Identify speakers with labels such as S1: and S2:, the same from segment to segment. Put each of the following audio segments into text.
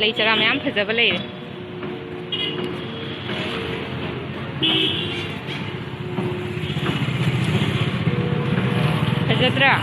S1: ꯂꯩ ꯆꯔꯥ ꯃꯌꯥꯝ ꯐꯖꯕ ꯂꯩꯔꯦ. ꯐꯖꯗ꯭ꯔꯥ?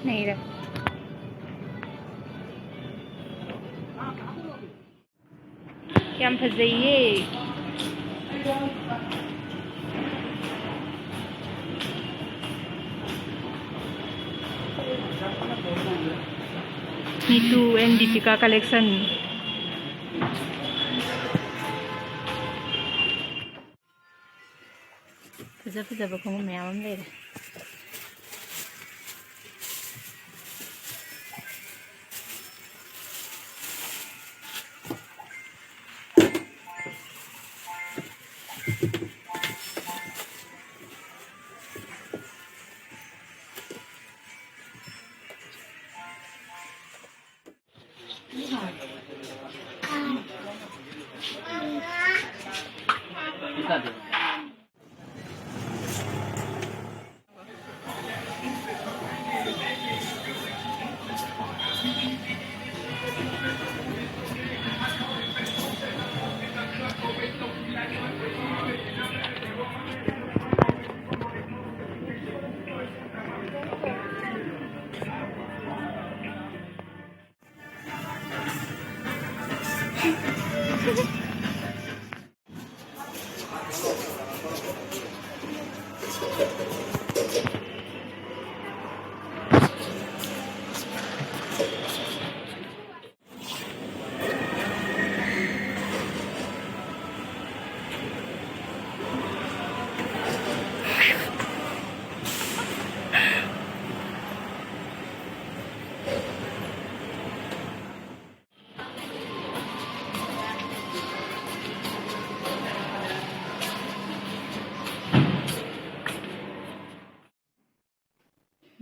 S1: नहीं रहा. Yang fazaiye. Itu and Deepika collection. Fazab ko mayamam le.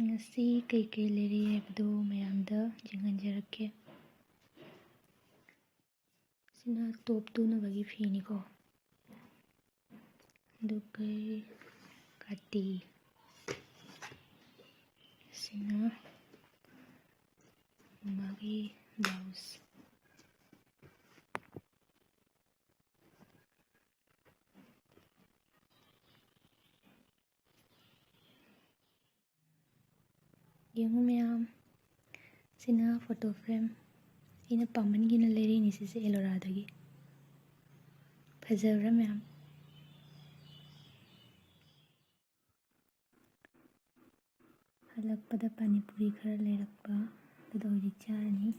S1: Ngasi kay leri haibdo mayamda jinganjarake. Sina top tunabagi fini ko. Dukai kati. Sina magi blouse. Yung mayam sina photo frame ina pamanigina leri ni sise Eloradagi fazabra mayam halakpada pani puri khara lerakpa adudo hojik charani.